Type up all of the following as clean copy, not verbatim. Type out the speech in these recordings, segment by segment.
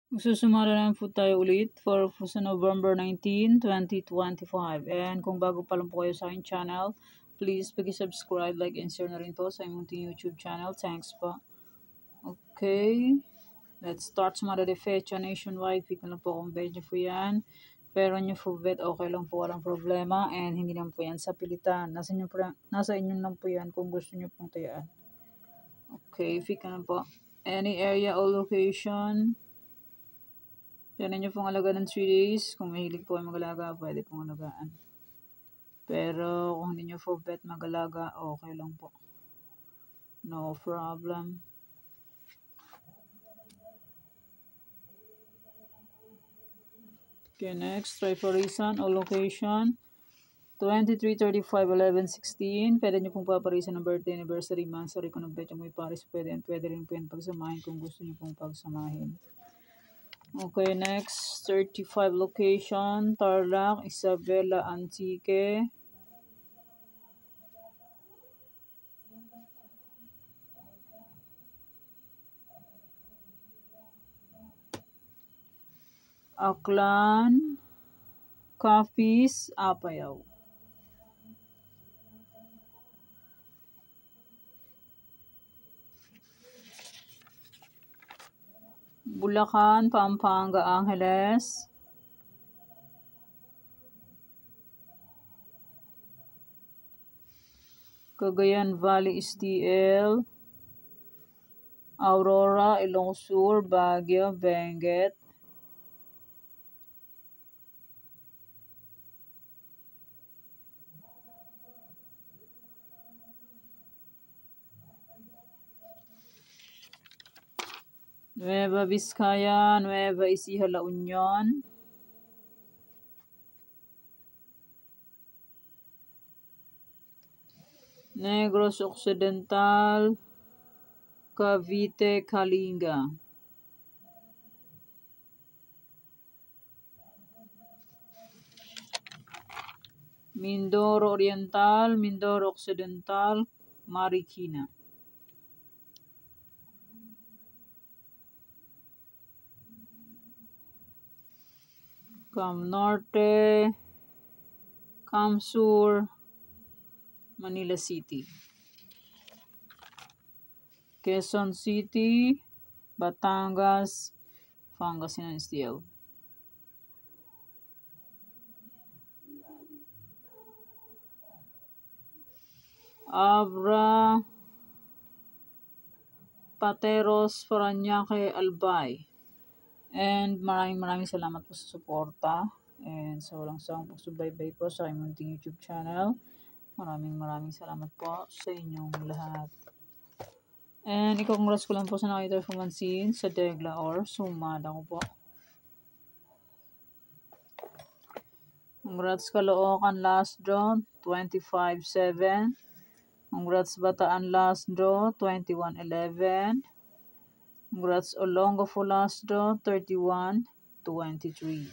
Magsusumara naman po tayo ulit for sa November 19, 2025. And kung bago pa lang po kayo sa aking channel, please pag-subscribe, like, and share na rin to sa imong YouTube channel. Thanks po. Okay. Let's start sumara de fecha nationwide. Pick na lang po kung bet nyo po yan. Pero nyo po bet, okay lang po, walang problema. And hindi naman po yan sa pilitan. Nasa inyo lang po yan kung gusto nyo pong tayaan. Okay, pick na lang po. Any area or location. Yan nyo pong alaga ng 3 days. Kung mahilig po ay mag-alaga, pwede pong alagaan. Pero kung hindi nyo po bet mag-alaga, okay lang po. No problem. Okay, next. Try for reason or location. 23, 35, 11, 16. Pwede nyo pong paparisan ng birthday, anniversary, monthsary. Kung nag-bet yung may paris, pwede rin po yan pagsamahin kung gusto nyo pong pagsamahin. Okay, next. 35 location. Tarlac, Isabela, Antique. Aklan, Capiz, Apayao. Bulacan, Pampanga, Angeles. Cagayan Valley, STL. Aurora, Ilocos, Baguio, Benguet. Nueva Vizcaya, Nueva Ecija, La Union. Negros Occidental, Cavite, Kalinga. Mindoro Oriental, Mindoro Occidental, Marikina. Cam Norte, Cam Sur, Manila City. Quezon City, Batangas, Pangasinan STL. Abra, Pateros, Parañaque, Albay. And maraming salamat po sa suporta. And sa walang sawang pagsubaybay po sa aking munting YouTube channel. Maraming salamat po sa inyong lahat. And i-congrats ko lang po sa nakita pumansin sa Degla or sumada ko po. Congrats Caloocan last draw, 25-7. Congrats Bataan last draw, 21-11. Congrats Olongapo last draw, 31-23.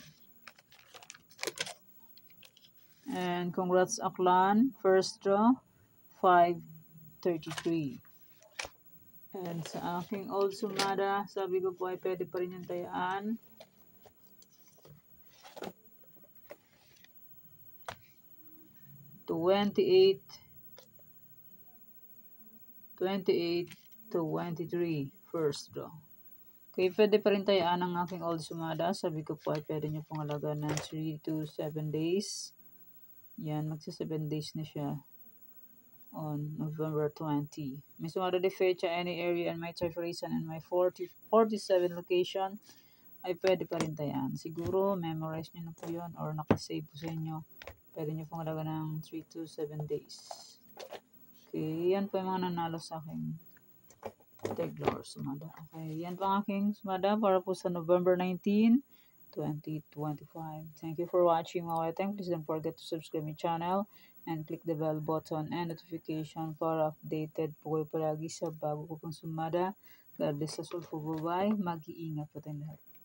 And congrats Aklan, first draw, 5-33. And sa aking old sumada, sabi ko po ay pwede pa rin yung tayaan. $28 to 23 first draw. Okay, pwede pa rin tayaan ang aking old sumada. Sabi ko po ay pwede nyo pong alaga ng 3 to 7 days. Yan, magsa 7 days na siya on November 20. May sumada de fecha, any area and my reason and my 47 location ay pwede pa rin tayaan. Siguro, memorize nyo na po yun or nakasave po sa inyo. Pwede nyo pong alaga ng 3 to 7 days. Okay, yan po yung mga nanalo sa aking Tegla or sumada. Okay, yan po ang aking sumada para po sa November 19, 2025. Thank you for watching mga wateng. Please don't forget to subscribe my channel and click the bell button and notification para updated po kayo palagi sa bago ko pong sumada. God bless us all po. Bye-bye. Mag-iingat po tayong lahat.